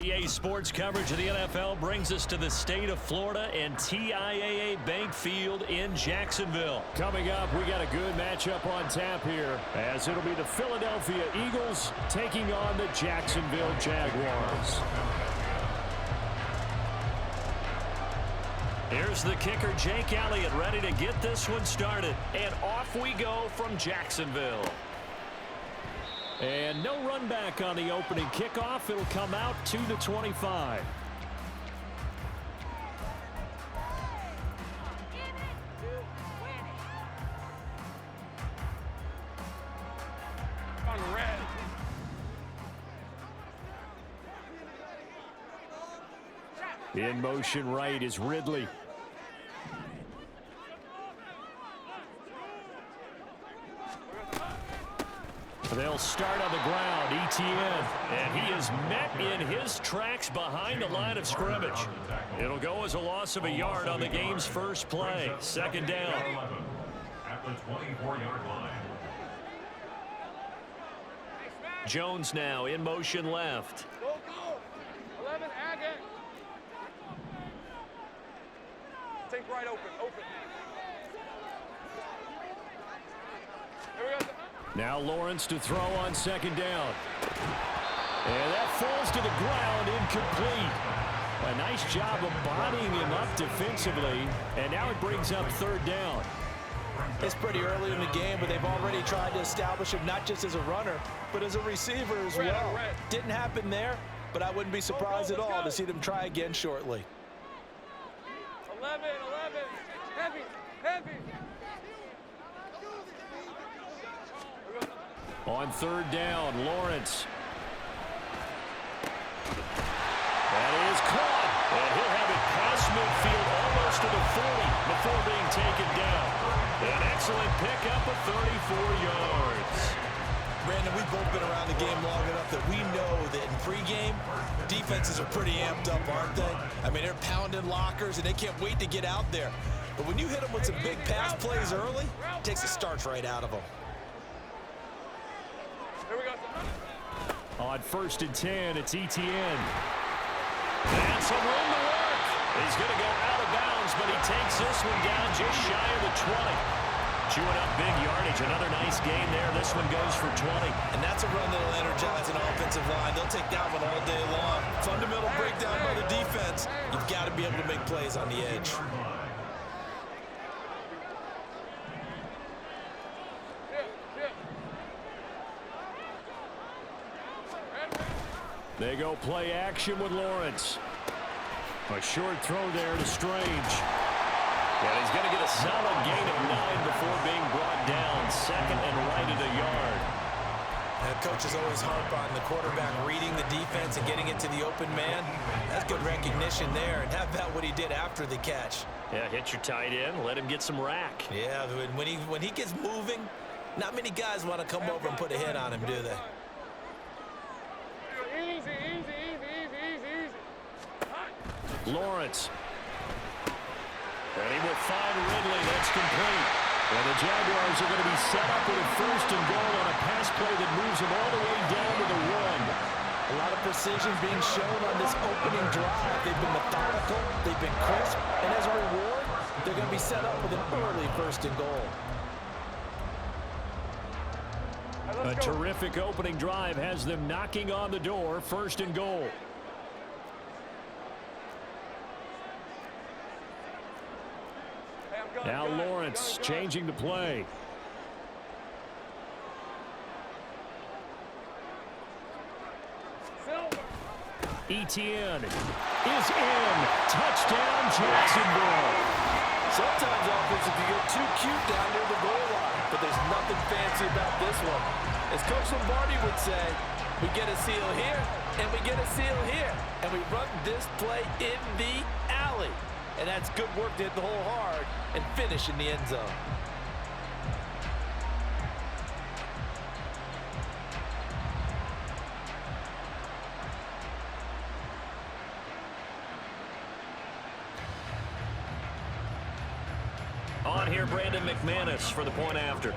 EA Sports coverage of the NFL brings us to the state of Florida and TIAA Bank Field in Jacksonville. Coming up, we got a good matchup on tap here, as it'll be the Philadelphia Eagles taking on the Jacksonville Jaguars. Here's the kicker, Jake Elliott, ready to get this one started. And off we go from Jacksonville. And no run back on the opening kickoff. It'll come out to the 25. In motion right is Ridley. They'll start on the ground, Etienne. And he is met in his tracks behind the line of scrimmage. It'll go as a loss of a yard on the game's first play. Second down. At the 24-yard line. Jones now in motion left. Go, go. 11, Agate. Take right open. Here we go. Now Lawrence to throw on second down. And that falls to the ground, incomplete. A nice job of bodying him up defensively. And now it brings up third down. It's pretty early in the game, but they've already tried to establish him not just as a runner, but as a receiver as well. Didn't happen there, but I wouldn't be surprised at all to see them try again shortly. 11, heavy. On third down, Lawrence. That is caught. And he'll have it past midfield almost to the 40 before being taken down. An excellent pickup of 34 yards. Brandon, we've both been around the game long enough that we know that in pregame, defenses are pretty amped up, aren't they? I mean, they're pounding lockers, and they can't wait to get out there. But when you hit them with some big pass plays early, it takes the starch right out of them. Here we go. On first and 10, it's Etienne. And some room to work. He's going to go out of bounds, but he takes this one down just shy of the 20. Chewing up big yardage. Another nice gain there. This one goes for 20. And that's a run that'll energize an offensive line. They'll take that one all day long. Fundamental breakdown by the defense. You've got to be able to make plays on the edge. They go play action with Lawrence. A short throw there to Strange. And he's going to get a solid gain of 9 before being brought down. Second and right at a yard. That coach is always harp on the quarterback reading the defense and getting it to the open man. That's good recognition there. And how about what he did after the catch? Yeah, hit your tight end. Let him get some rack. Yeah, when he gets moving, not many guys want to come over and put a hit on him, do they? Easy. Lawrence. And he will find Ridley. That's complete. And the Jaguars are going to be set up with a first and goal on a pass play that moves them all the way down to the 1. A lot of precision being shown on this opening drive. They've been methodical, they've been crisp, and as a reward, they're going to be set up with an early first and goal. A terrific opening drive has them knocking on the door. First and goal. Now Lawrence changing the play. Etienne is in. Touchdown, Jacksonville. Sometimes offenses can get too cute down near the goal line, but there's nothing fancy about this one. As Coach Lombardi would say, we get a seal here, and we get a seal here, and we run this play in the alley. And that's good work to hit the hole hard and finish in the end zone. On here, Brandon McManus for the point after.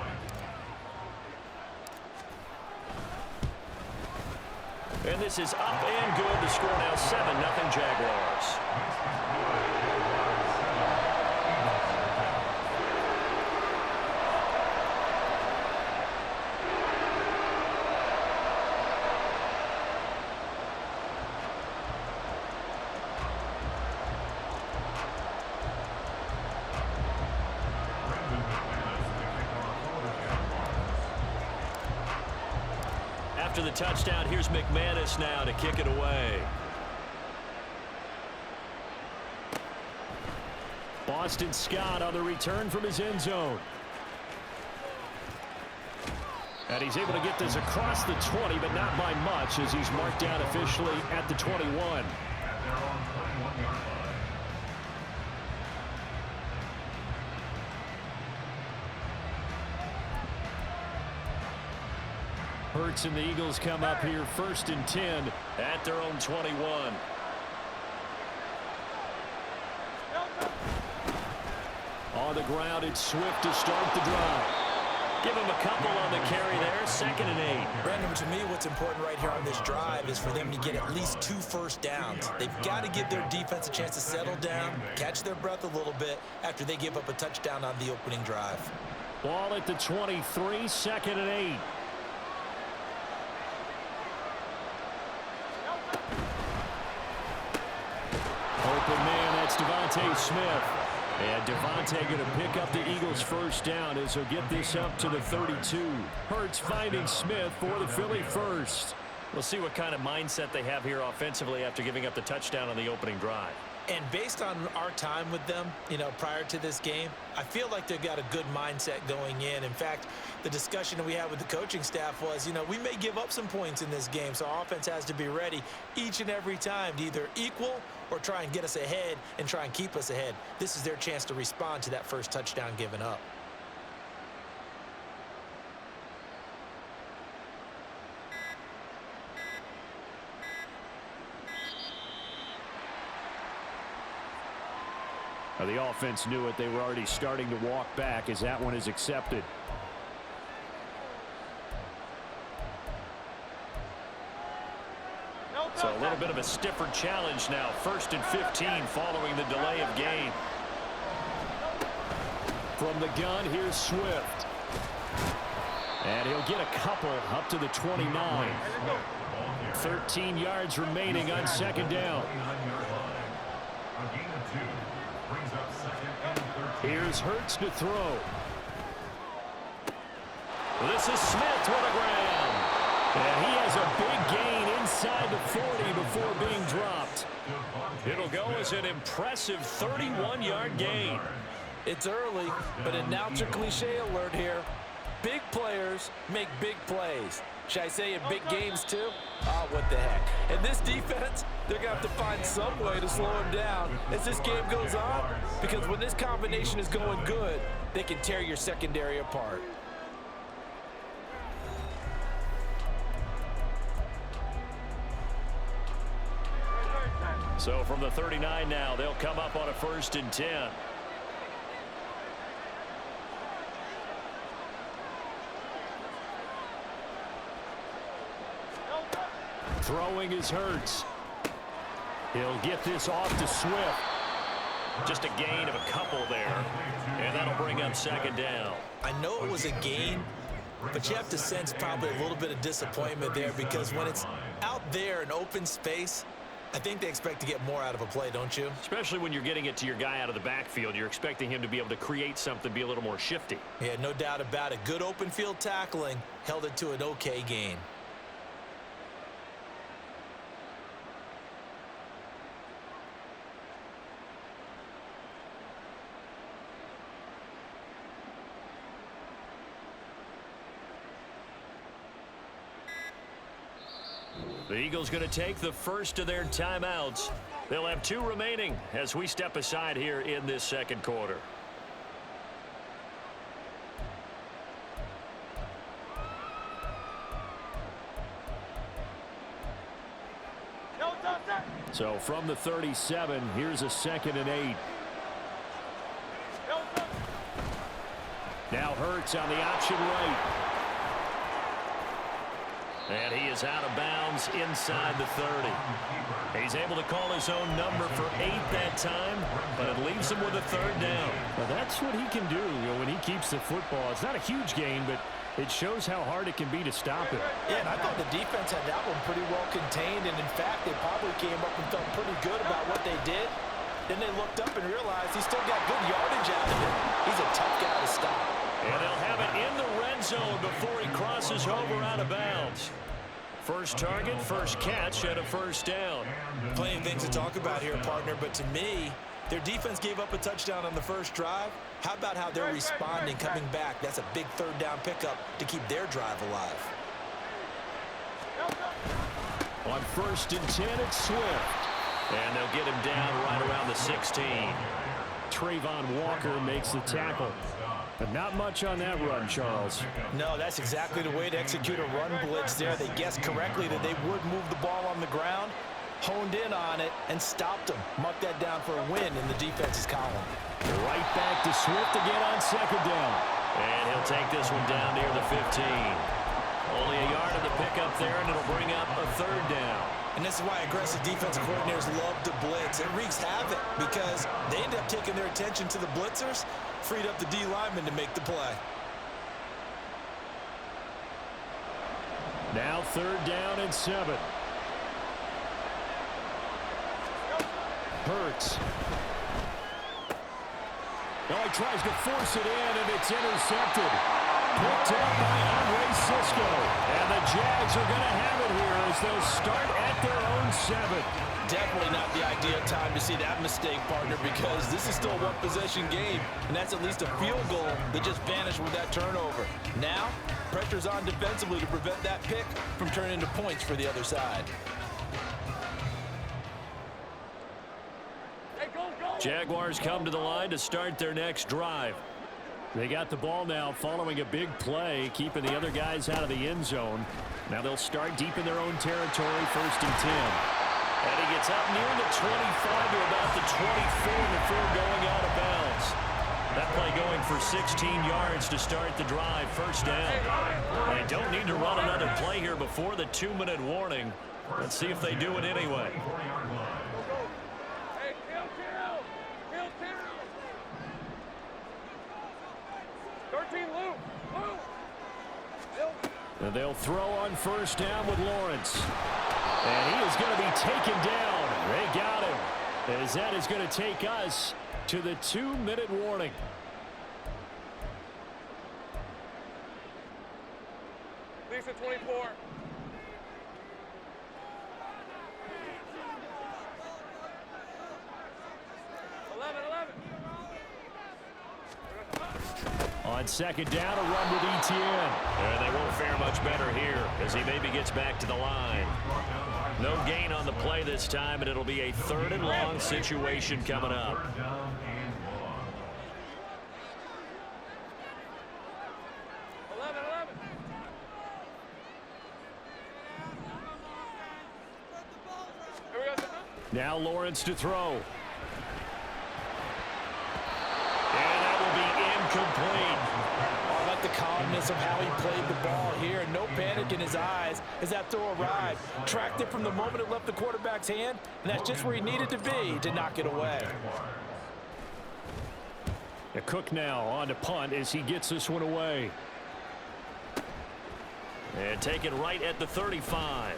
And this is up and good. The score now 7-0 Jaguars. After the touchdown, here's McManus now to kick it away. Boston Scott on the return from his end zone. And he's able to get this across the 20, but not by much, as he's marked down officially at the 21. Hurts and the Eagles come up here 1st and 10 at their own 21. On the ground, it's Swift to start the drive. Give him a couple on the carry there, 2nd and 8. Brandon, to me, what's important right here on this drive is for them to get at least 2 first downs. They've got to give their defense a chance to settle down, catch their breath a little bit after they give up a touchdown on the opening drive. Ball at the 23, 2nd and 8. Open man, that's Devontae Smith. And Devontae going to pick up the Eagles' first down as he'll get this up to the 32. Hurts finding Smith for the Philly first. We'll see what kind of mindset they have here offensively after giving up the touchdown on the opening drive. And based on our time with them, prior to this game, I feel like they've got a good mindset going in. In fact, the discussion that we had with the coaching staff was, we may give up some points in this game, so our offense has to be ready each and every time to either equal or try and get us ahead and try and keep us ahead. This is their chance to respond to that first touchdown given up. The offense knew it. They were already starting to walk back as that one is accepted. So a little bit of a stiffer challenge now. 1st and 15 following the delay of game. From the gun, here's Swift. And he'll get a couple up to the 29. 13 yards remaining on 2nd down. Here's Hurts to throw. This is Smith with a ground. And he has a big gain inside the 40 before being dropped. It'll go as an impressive 31-yard gain. It's early, but announcer cliche alert here. Big players make big plays. Should I say in big games too? Oh, what the heck. And this defense, they're going to have to find some way to slow him down as this game goes on, because when this combination is going good, they can tear your secondary apart. So from the 39 now, they'll come up on a 1st and 10. Throwing is Hurts. He'll get this off to Swift. Just a gain of a couple there. And that'll bring up 2nd down. I know it was a gain, but you have to sense probably a little bit of disappointment there, because when it's out there in open space, I think they expect to get more out of a play, don't you? Especially when you're getting it to your guy out of the backfield. You're expecting him to be able to create something, be a little more shifty. Yeah, no doubt about it. Good open field tackling held it to an okay gain. The Eagles going to take the first of their timeouts. They'll have 2 remaining as we step aside here in this 2nd quarter. So from the 37, here's a 2nd and 8. Now Hurts on the option right. And he is out of bounds inside the 30. He's able to call his own number for 8 that time, but it leaves him with a 3rd down. Well, that's what he can do, when he keeps the football. It's not a huge gain, but it shows how hard it can be to stop it. Yeah, and I thought the defense had that one pretty well contained, and in fact, they probably came up and felt pretty good about what they did. Then they looked up and realized he still got good yardage out of it. He's a tough guy to stop. And they'll have it in the red zone before he crosses over out of bounds. First target, first catch, and a 1st down. Plenty of things to talk about here, partner, but to me, their defense gave up a touchdown on the first drive. How about how they're responding, coming back? That's a big 3rd down pickup to keep their drive alive. On 1st and 10, it's Swift. And they'll get him down right around the 16. Trayvon Walker makes the tackle. But not much on that run, Charles. No, that's exactly the way to execute a run blitz there. They guessed correctly that they would move the ball on the ground, honed in on it, and stopped them. Mark that down for a win in the defense's column. Right back to Swift again on 2nd down. And he'll take this one down near the 15. Only a yard of the pickup there, and it'll bring up a 3rd down. And this is why aggressive defensive coordinators love to blitz. It wreaks havoc because they end up taking their attention to the blitzers, freed up the D lineman to make the play. Now 3rd down and 7. Hurts. Oh, he tries to force it in, and it's intercepted. Picked up by Andre Cisco. And the Jags are going to have it here as they'll start at their own 7. Definitely not the ideal time to see that mistake, partner, because this is still a one-possession game, and that's at least a field goal that just vanished with that turnover. Now, pressure's on defensively to prevent that pick from turning into points for the other side. Jaguars come to the line to start their next drive. They got the ball now following a big play, keeping the other guys out of the end zone. Now they'll start deep in their own territory, 1st and 10. And he gets up near the 25 to about the 24 before going out of bounds. That play going for 16 yards to start the drive, 1st down. They don't need to run another play here before the 2-minute warning. Let's see if they do it anyway. Hey, kill. 13, Luke. And they'll throw on 1st down with Lawrence. And he is going to be taken down. They got him. As that is going to take us to the 2-minute warning. Lisa, 24. On 2nd down, a run with Etienne. And they won't fare much better here as he maybe gets back to the line. No gain on the play this time, and it'll be a 3rd and long situation coming up. Now Lawrence to throw. Incomplete. I like the calmness of how he played the ball here. No panic in his eyes as that throw arrived. Tracked it from the moment it left the quarterback's hand, and that's just where he needed to be to knock it away. Cook now on to punt as he gets this one away. And taken right at the 35.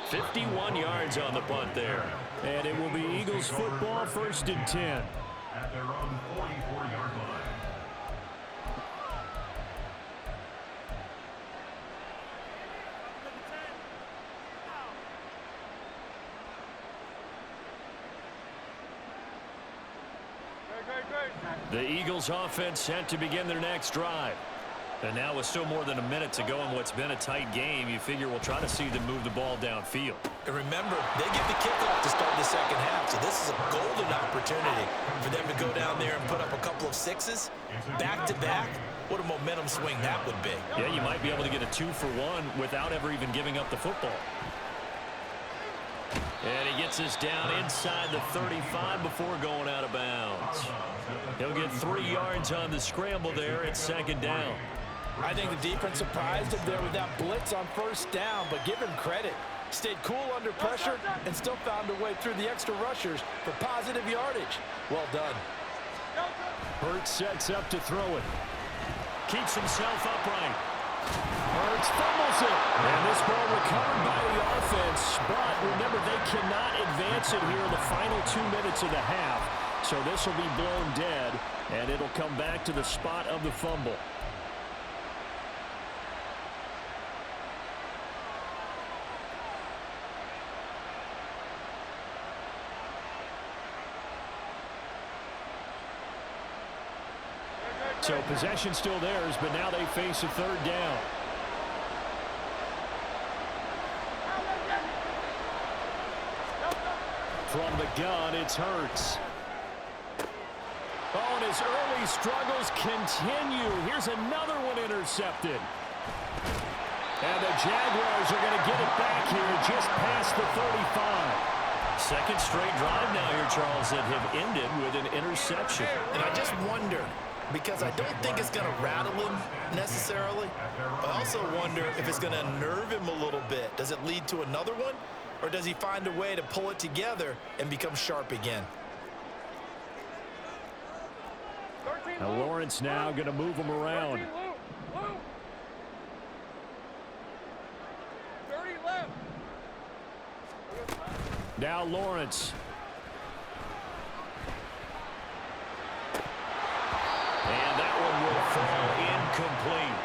51 yards on the punt there. And it will be Eagles football, 1st and 10. At their own 44-yard line. The Eagles offense set to begin their next drive. And now with still more than a minute to go in what's been a tight game, you figure we'll try to see them move the ball downfield. And remember, they get the kickoff to start the second half, so this is a golden opportunity for them to go down there and put up a couple of sixes back-to-back. What a momentum swing that would be. Yeah, you might be able to get a 2-for-1 without ever even giving up the football. And he gets us down inside the 35 before going out of bounds. He'll get 3 yards on the scramble there at 2nd down. I think the defense surprised him there with that blitz on first down, but give him credit. Stayed cool under pressure and still found a way through the extra rushers for positive yardage. Well done. Hurts sets up to throw it. Keeps himself upright. Hurts fumbles it. And this ball recovered by the offense. But remember, they cannot advance it here in the final 2 minutes of the half. So this will be blown dead, and it'll come back to the spot of the fumble. So possession still theirs, but now they face a third down. From the gun, it's Hurts. Oh, and his early struggles continue. Here's another one intercepted. And the Jaguars are going to get it back here just past the 35. Second straight drive now here, Charles, that have ended with an interception. And I just wonder, because I don't think it's going to rattle him necessarily, but I also wonder if it's going to nerve him a little bit. Does it lead to another one, or does he find a way to pull it together and become sharp again? Now Lawrence now going to move him around. 30 left. Now Lawrence. And that one will fall incomplete.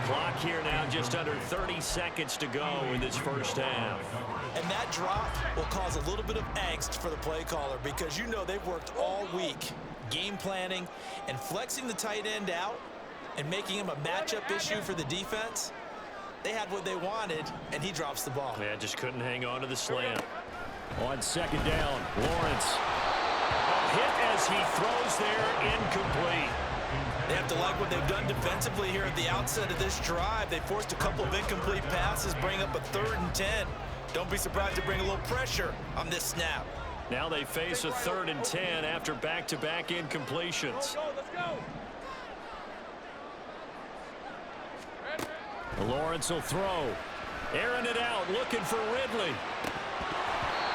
Clock here now just under 30 seconds to go in this first half. And that drop will cause a little bit of angst for the play caller, because you know they've worked all week game planning and flexing the tight end out and making him a matchup issue for the defense. They had what they wanted, and he drops the ball. Yeah, just couldn't hang on to the slant. On second down, Lawrence. A hit as he throws there, incomplete. They have to like what they've done defensively here at the outset of this drive. They forced a couple of incomplete passes, bring up a 3rd and 10. Don't be surprised to bring a little pressure on this snap. Now they face a 3rd and 10 after back-to-back incompletions. Let's go. Lawrence will throw. Airing it out, looking for Ridley.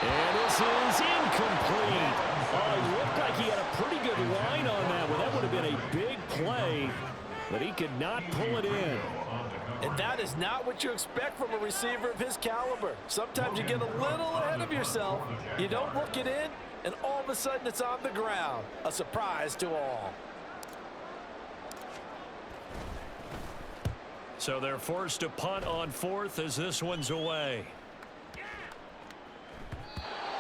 And this is incomplete. Oh, it looked like he had a pretty good line on that one. That would have been a big play, but he could not pull it in. And that is not what you expect from a receiver of his caliber. Sometimes you get a little ahead of yourself. You don't look it in, and all of a sudden it's on the ground. A surprise to all. So they're forced to punt on 4th as this one's away.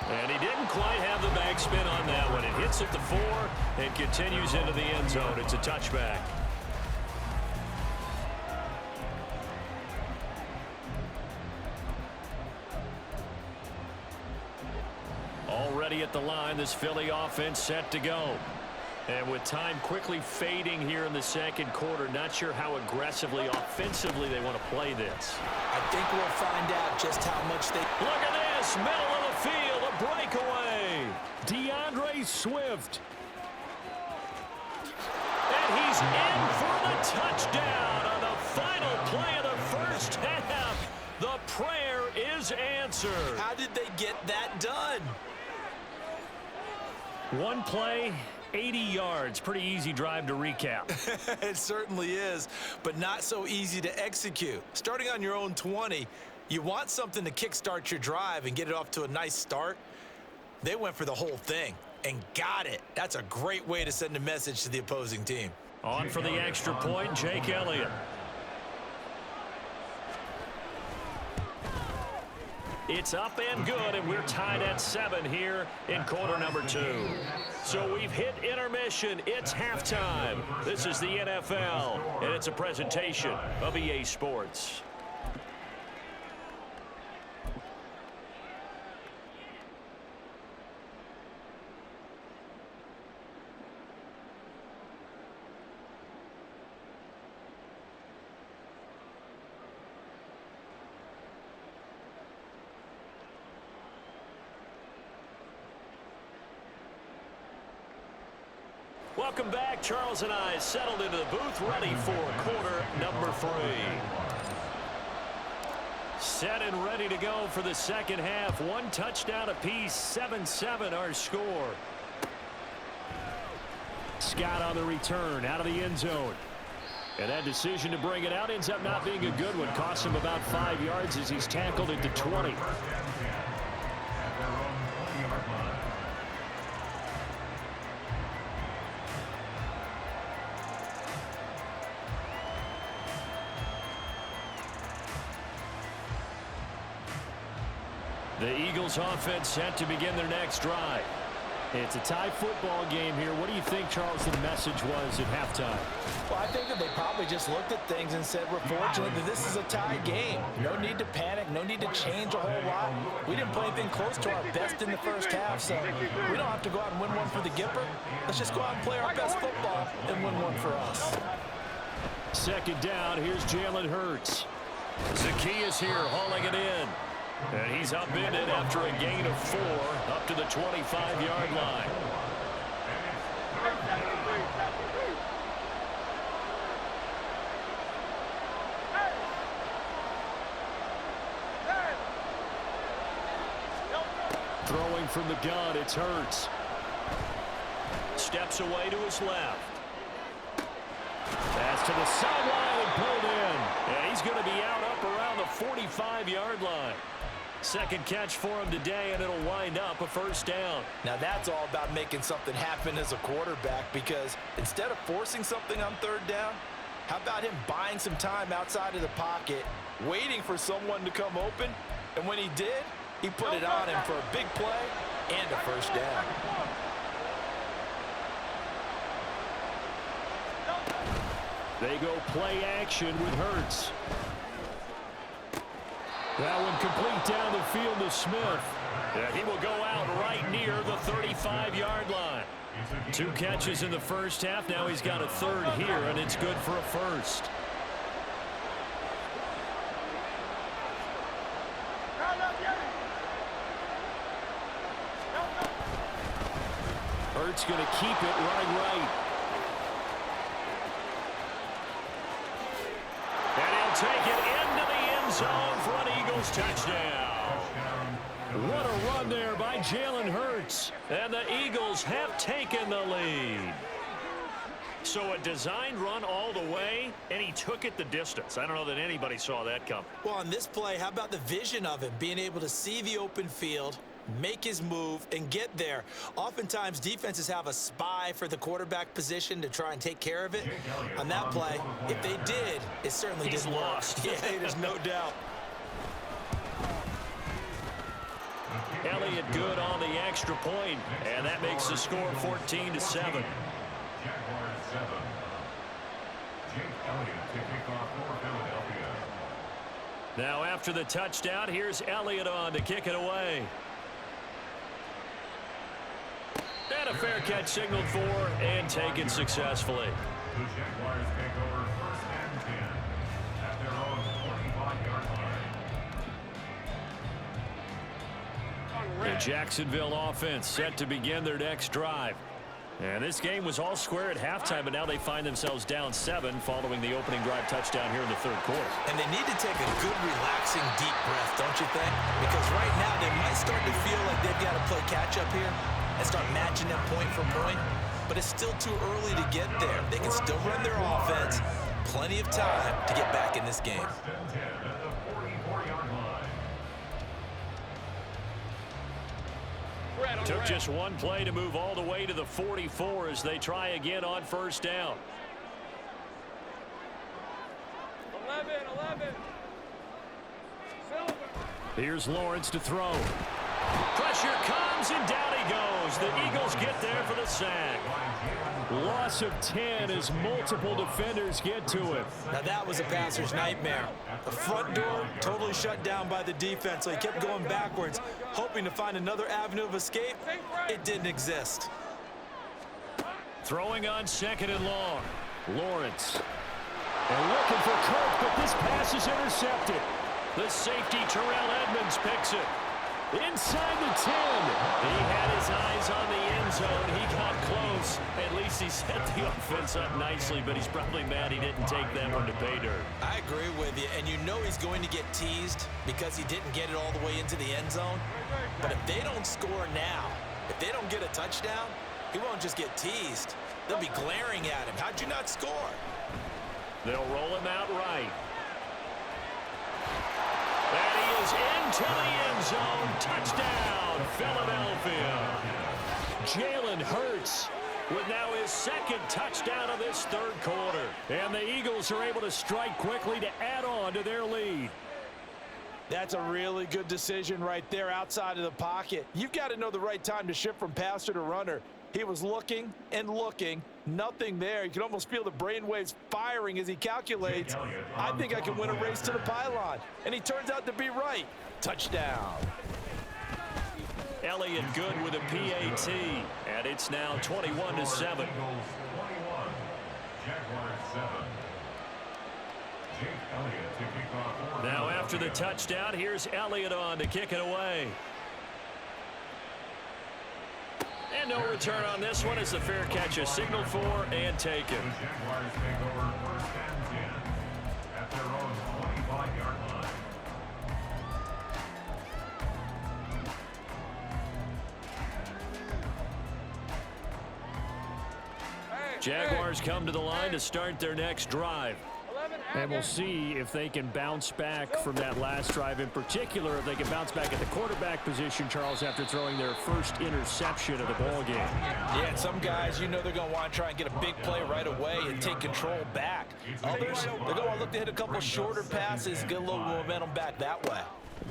And he didn't quite have the backspin on that one. It hits at the 4 and continues into the end zone. It's a touchback. Already at the line, this Philly offense set to go. And with time quickly fading here in the second quarter, not sure how aggressively, offensively they want to play this. I think we'll find out just how much they... Look at this, middle of the field, a breakaway. DeAndre Swift. And he's in for the touchdown on the final play of the first half. The prayer is answered. How did they get that done? One play, 80 yards. Pretty easy drive to recap. It certainly is, but not so easy to execute. Starting on your own 20, you want something to kickstart your drive and get it off to a nice start. They went for the whole thing and got it. That's a great way to send a message to the opposing team. On for the extra point, Jake Elliott. It's up and good, and we're tied at 7 here in quarter number 2. So we've hit intermission. It's halftime. This is the NFL, and it's a presentation of EA Sports. Welcome back. Charles and I settled into the booth, ready for quarter number 3. Set and ready to go for the second half. 1 touchdown apiece, 7-7 our score. Scott on the return, out of the end zone. And that decision to bring it out ends up not being a good one. Costs him about 5 yards as he's tackled into 20. The Eagles offense set to begin their next drive. It's a tie football game here. What do you think, Charles, the message was at halftime? Well, I think that they probably just looked at things and said, we're fortunate that this is a tie game. No need to panic. No need to change a whole lot. We didn't play anything close to our best in the first half, so we don't have to go out and win one for the Gipper. Let's just go out and play our best football and win one for us. Second down, here's Jalen Hurts. Zacchaeus here hauling it in. And he's upended after a gain of 4 up to the 25-yard line. Throwing from the gun, it's Hurts. Steps away to his left. Pass to the sideline and pulled in. And he's going to be out up around the 45-yard line. Second catch for him today, and it'll wind up a first down. Now that's all about making something happen as a quarterback, because instead of forcing something on third down, how about him buying some time outside of the pocket, waiting for someone to come open, and when he did, he put it on him for a big play and a first down. They go play action with Hurts. That one complete down the field to Smith. And he will go out right near the 35-yard line. 2 catches in the first half. Now he's got a third here, and it's good for a first. Hurts going to keep it running right. And he'll take it into the end zone for an Eagles touchdown. What a run there by Jalen Hurts. And the Eagles have taken the lead. So a designed run all the way, and he took it the distance. I don't know that anybody saw that coming. Well, on this play, how about the vision of him, being able to see the open field, make his move, and get there. Oftentimes, defenses have a spy for the quarterback position to try and take care of it. On that play, if they did, it certainly didn't work. Lost. Yeah, there's no doubt. Elliott good on the extra point, and that makes the score 14-7. Jaguars 7. Jake Elliott to kick off for Philadelphia. Now after the touchdown, here's Elliott on to kick it away. And a fair catch signaled for and taken successfully. The Jaguars take over 1st and 10 at their own 45-yard line. The Jacksonville offense set to begin their next drive. And this game was all square at halftime, but now they find themselves down 7 following the opening drive touchdown here in the third quarter. And they need to take a good, relaxing, deep breath, don't you think? Because right now they might start to feel like they've got to play catch-up here and start matching them point for point. But it's still too early to get there. They can still run their offense. Plenty of time to get back in this game. 1st and 10 at the 44-yard line. Took just one play to move all the way to the 44 as they try again on first down. 11. Silver. Here's Lawrence to throw. Pressure comes, and down he goes. The Eagles get there for the sack. Loss of 10 as multiple defenders get to him. Now that was a passer's nightmare. The front door totally shut down by the defense, so he kept going backwards, hoping to find another avenue of escape. It didn't exist. Throwing on 2nd and long. Lawrence. And looking for Kirk, but this pass is intercepted. The safety, Terrell Edmonds, picks it. Inside the 10. He had his eyes on the end zone. He got close. At least he set the offense up nicely, but he's probably mad he didn't take that one to pay dirt. I agree with you, and you know he's going to get teased because he didn't get it all the way into the end zone. But if they don't score now, if they don't get a touchdown, he won't just get teased. They'll be glaring at him. How'd you not score? They'll roll him out right. And he is into the end zone. Touchdown, Philadelphia. Jalen Hurts with now his second touchdown of this third quarter. And the Eagles are able to strike quickly to add on to their lead. That's a really good decision right there outside of the pocket. You've got to know the right time to shift from passer to runner. He was looking and looking, nothing there. You can almost feel the brainwaves firing as he calculates, I think I can win a race to the pylon. And he turns out to be right. Touchdown. Elliott good with a PAT, and it's now 21-7. Jaguars 21, Jaguars 7. Jake Elliott to kick off. Now after the touchdown, here's Elliott on to kick it away. And no return on this one as the fair catch is signaled for and taken. The Jaguars take over first and 10 at their own 25-yard line. Jaguars come to the line to start their next drive. And we'll see if they can bounce back from that last drive. In particular, if they can bounce back at the quarterback position, Charles, after throwing their first interception of the ball game. Yeah, and some guys, you know they're going to want to try and get a big play right away and take control back. Others, they're going to want to look to hit a couple shorter passes, get a little momentum back that way.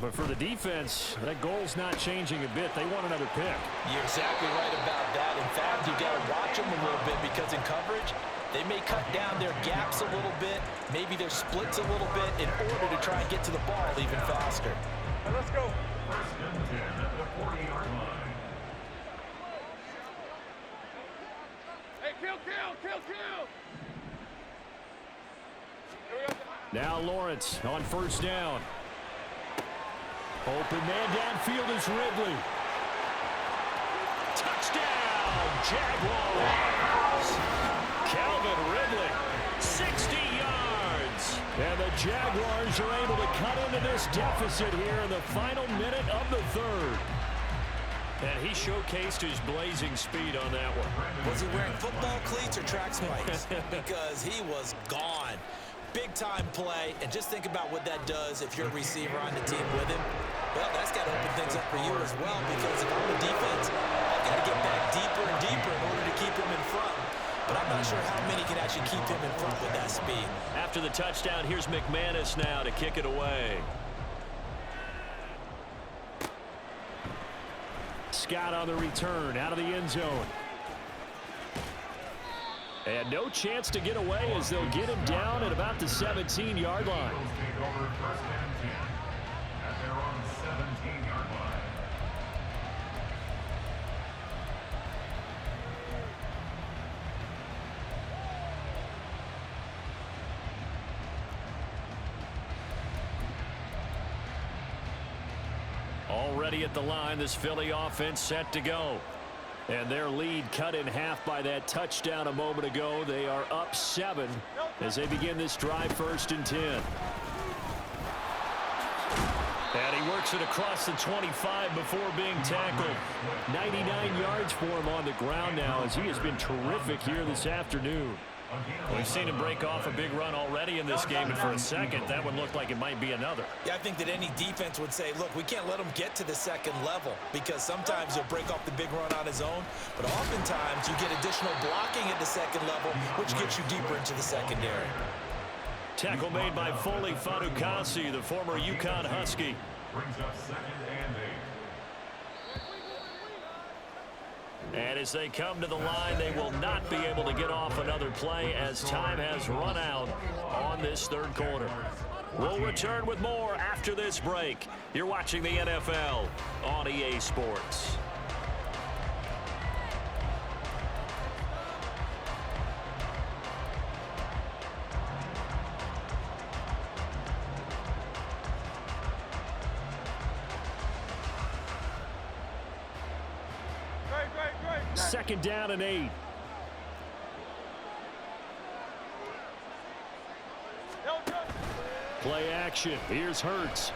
But for the defense, that goal's not changing a bit. They want another pick. You're exactly right about that. In fact, you've got to watch them a little bit because in coverage, they may cut down their gaps a little bit, maybe their splits a little bit in order to try and get to the ball even faster. Let's go. First and 10 at the 40-yard line. Hey, kill. Here we go. Now Lawrence on first down. Open man downfield is Ridley. Touchdown, Jaguars! Calvin Ridley, 60 yards. And the Jaguars are able to cut into this deficit here in the final minute of the third. And he showcased his blazing speed on that one. Was he wearing football cleats or track spikes? Because he was gone. Big-time play, and just think about what that does if you're a receiver on the team with him. Well, that's got to open things up for you as well, because if I'm the defense, I've got to get back deeper and deeper in order to keep him in front. But I'm not sure how many can actually keep him in front with that speed. After the touchdown, here's McManus now to kick it away. Scott on the return out of the end zone. And no chance to get away as they'll get him down at about the 17-yard line. Eagles take over first and 10 at their own 17-yard line. Already at the line, this Philly offense set to go. And their lead cut in half by that touchdown a moment ago. They are up 7 as they begin this drive first and 10. And he works it across the 25 before being tackled. 99 yards for him on the ground now as he has been terrific here this afternoon. We've seen him break off a big run already in this game, and for a second, that one looked like it might be another. Yeah, I think that any defense would say, look, we can't let him get to the second level, because sometimes he'll break off the big run on his own, but oftentimes you get additional blocking at the second level, which gets you deeper into the secondary. Tackle made by Foley Fatukasi, the former UConn Husky. Brings up second and 8. And as they come to the line, they will not be able to get off another play as time has run out on this third quarter. We'll return with more after this break. You're watching the NFL on EA Sports. Second down and 8. Play action. Here's Hurts.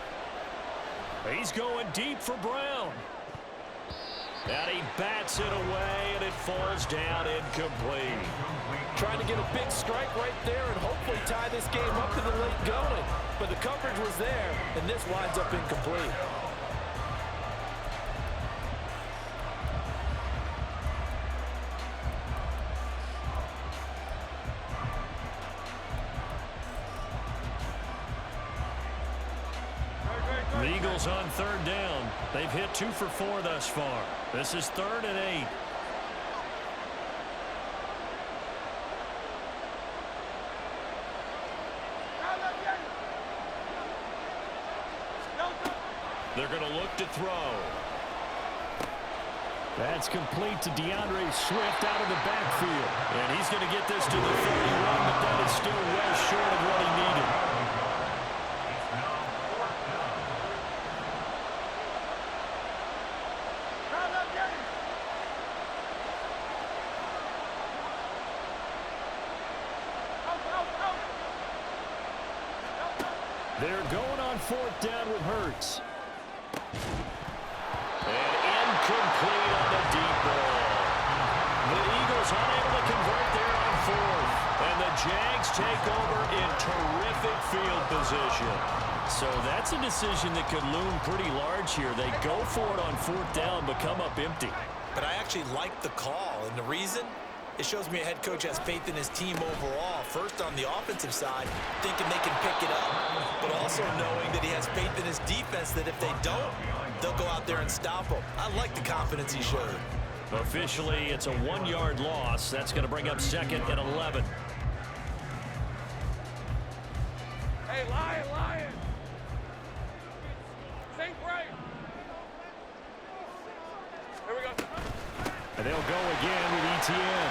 He's going deep for Brown. And he bats it away, and it falls down incomplete. Trying to get a big strike right there and hopefully tie this game up to the late going. But the coverage was there, and this winds up incomplete. The Eagles on third down. They've hit 2 for 4 thus far. This is 3rd and 8. They're going to look to throw. That's complete to DeAndre Swift out of the backfield. And he's going to get this to the 31, but that is still well short of what he needed. They're going on 4th down with Hurts. And incomplete on the deep ball. The Eagles unable to convert there on 4th. And the Jags take over in terrific field position. So that's a decision that could loom pretty large here. They go for it on 4th down, but come up empty. But I actually like the call, and the reason? It shows me a head coach has faith in his team overall. First on the offensive side, thinking they can pick it up, but also knowing that he has faith in his defense that if they don't, they'll go out there and stop them. I like the confidence he showed. Officially, it's a 1-yard loss. That's going to bring up 2nd and 11. Hey, Lion. Think right. Here we go. And they'll go again with ETN.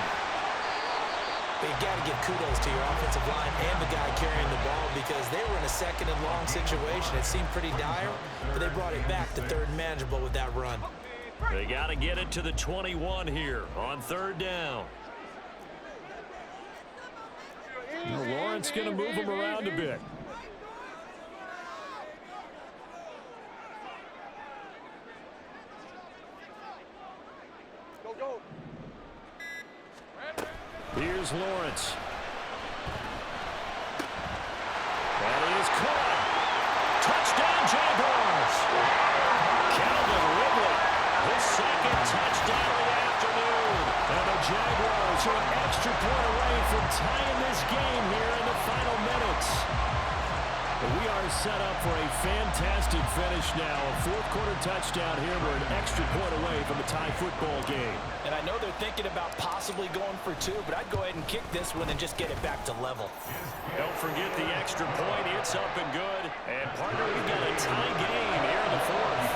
You've got to give kudos to your offensive line and the guy carrying the ball because they were in a 2nd and long situation. It seemed pretty dire, but they brought it back to 3rd and manageable with that run. They got to get it to the 21 here on 3rd down. Now Lawrence going to move him around a bit. Go. Here's Lawrence. And he is caught. Touchdown, Jaguars. Calvin Ridley, his 2nd touchdown of the afternoon. And the Jaguars are an extra point away from tying this game here in the final minutes. We are set up for a fantastic finish now. A 4th-quarter touchdown here. We're an extra point away from a tie football game. And I know they're thinking about possibly going for 2, but I'd go ahead and kick this one and just get it back to level. Don't forget the extra point. It's up and good. And, partner, we've got a tie game here in the 4th.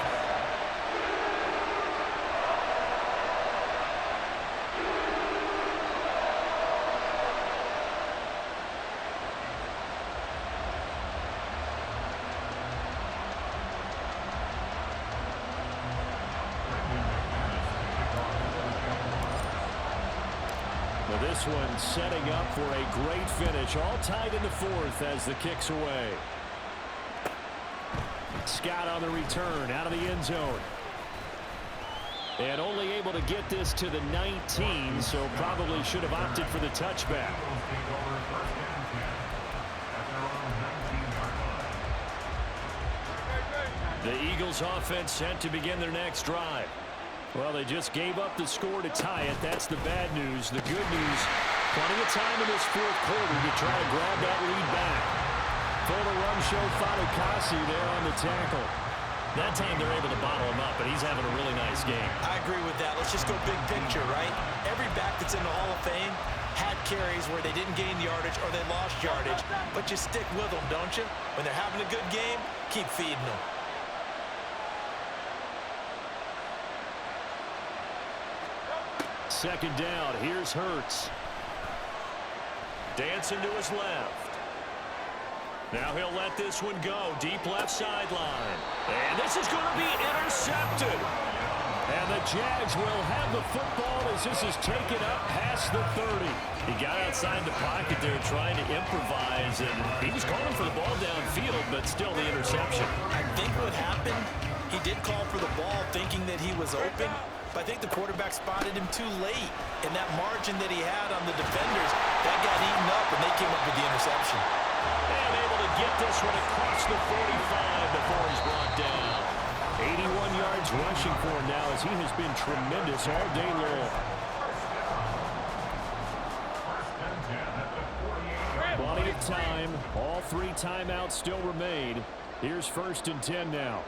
This one setting up for a great finish. All tied in the 4th as the kick's away. Scott on the return out of the end zone. And only able to get this to the 19, so probably should have opted for the touchback. The Eagles offense set to begin their next drive. Well, they just gave up the score to tie it. That's the bad news. The good news, plenty of time in this 4th quarter to try to grab that lead back. Fuller run show Fatukasi there on the tackle. That time they're able to bottle him up, but he's having a really nice game. I agree with that. Let's just go big picture, right? Every back that's in the Hall of Fame had carries where they didn't gain yardage or they lost yardage, but you stick with them, don't you? When they're having a good game, keep feeding them. Second down. Here's Hurts. Dancing to his left. Now he'll let this one go. Deep left sideline. And this is going to be intercepted. And the Jags will have the football as this is taken up past the 30. He got outside the pocket there trying to improvise, and he was calling for the ball downfield, but still the interception. I think what happened, he did call for the ball thinking that he was open, but I think the quarterback spotted him too late. And that margin that he had on the defenders, that got eaten up, and they came up with the interception. And able to get this one across the 45 before he's brought down. 81 yards rushing for him now as he has been tremendous all day long. Plenty of time. All 3 timeouts still remain. Here's 1st and 10 now.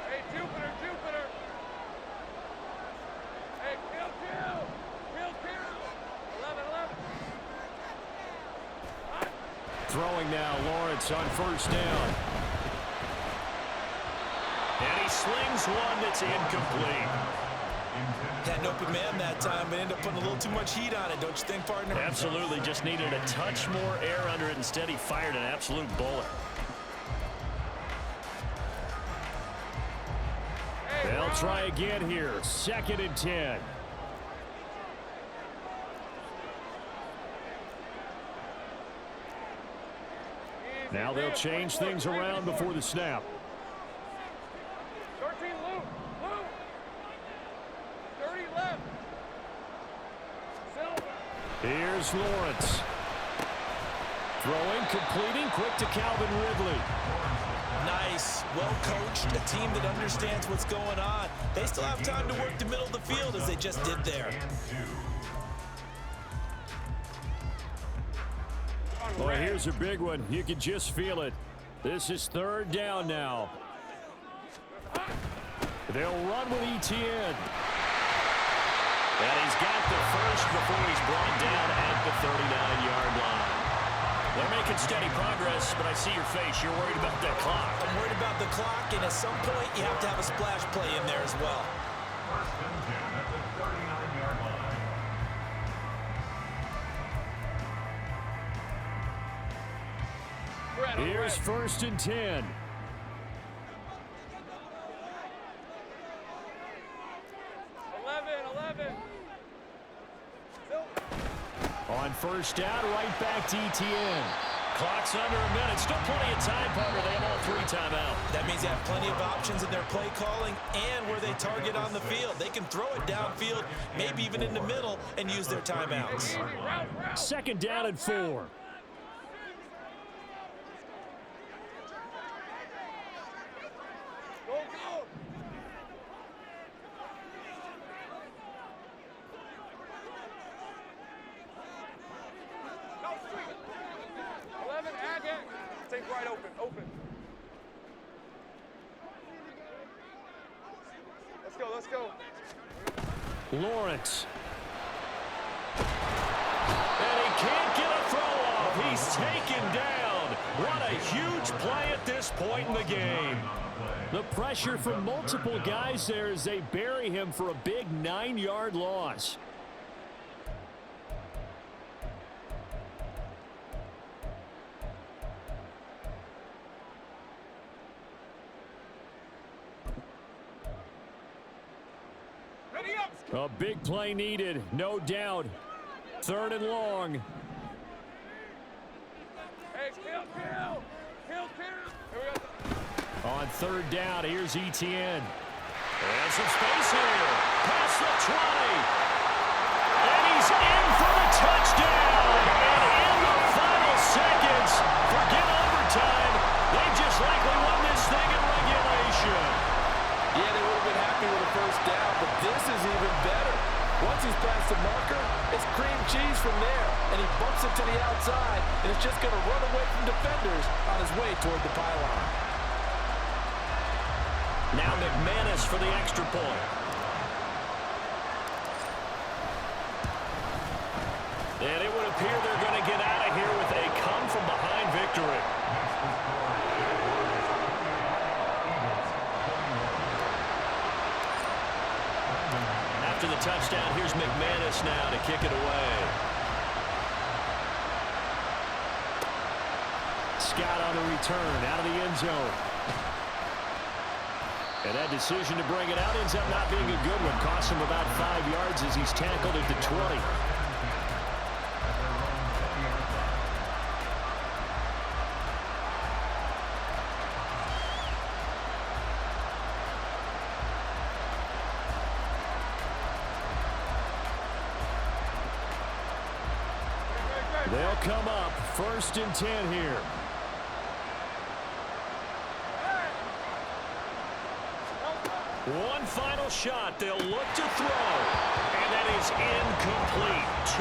Hey, Jupiter, Jupiter. Hey, kill. 11. Throwing now, Lawrence on 1st down. And he slings one that's incomplete. Had an open man that time, but ended up putting a little too much heat on it, don't you think, partner? Absolutely, just needed a touch more air under it. Instead, he fired an absolute bullet. They'll try again here. 2nd and 10. Now they'll change things around before the snap. 13, Luke. 30 left. Silver. Here's Lawrence. Throwing, completing, quick to Calvin Ridley. Nice, well coached, a team that understands what's going on. They still have time to work the middle of the field as they just did there. Well, here's a big one. You can just feel it. This is 3rd down now. They'll run with Etienne. And he's got the first before he's brought down at the 39-yard line. They're making steady progress, but I see your face. You're worried about that clock. I'm worried about the clock, and at some point, you have to have a splash play in there as well. 1st and 10 at the 39-yard line. Here's 1st and 10. On 1st down, right back to Etienne. Clock's under a minute. Still plenty of time, partner. They have all 3 timeouts. That means they have plenty of options in their play calling and where they target on the field. They can throw it downfield, maybe even in the middle, and use their timeouts. 2nd down and 4. Let's go. Lawrence. And he can't get a throw off. He's taken down. What a huge play at this point in the game. The pressure from multiple guys there as they bury him for a big 9-yard loss. A big play needed, no doubt. 3rd and long. Hey, kill. Here we go. On 3rd down, here's Etienne. And some space here. Past the 20. And he's in for the touchdown. And in the final seconds, forget overtime. They just likely won this thing in regulation. Yeah, they would have been happy with a 1st down, but this is even better. Once he's past the marker, it's cream cheese from there, and he bumps it to the outside, and it's just going to run away from defenders on his way toward the pylon. Now McManus for the extra point. And it would appear they're going to get out of here with a come-from-behind victory. After the touchdown, here's McManus now to kick it away. Scott on the return out of the end zone. And that decision to bring it out ends up not being a good one. Costs him about 5 yards as he's tackled at the 20. They'll come up 1st and 10 here. One final shot. They'll look to throw. And that is incomplete. 2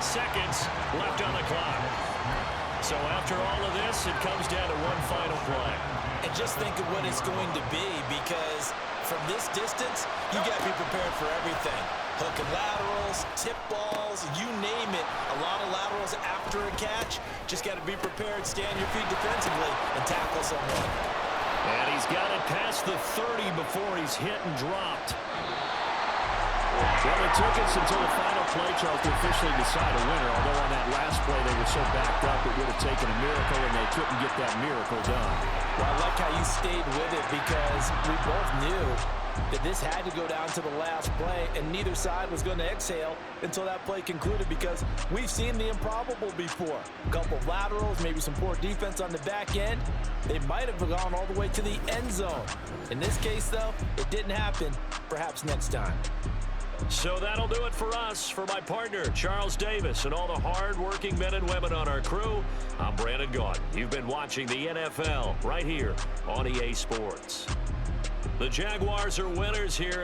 seconds left on the clock. So after all of this, it comes down to one final play. And just think of what it's going to be, because from this distance, you got to be prepared for everything. Hook and laterals, tip balls, you name it. A lot of laterals after a catch. Just got to be prepared, stay on your feet defensively, and tackle someone. And he's got it past the 30 before he's hit and dropped. Well, it took us until the final play, Charles, to officially decide a winner. Although on that last play they were so backed up, it would have taken a miracle, and they couldn't get that miracle done. Well, I like how you stayed with it, because we both knew that this had to go down to the last play, and neither side was going to exhale until that play concluded, because we've seen the improbable before. A couple of laterals, maybe some poor defense on the back end. They might have gone all the way to the end zone. In this case, though, it didn't happen. Perhaps next time. So that'll do it for us. For my partner, Charles Davis, and all the hard-working men and women on our crew, I'm Brandon Gaudin. You've been watching the NFL right here on EA Sports. The Jaguars are winners here.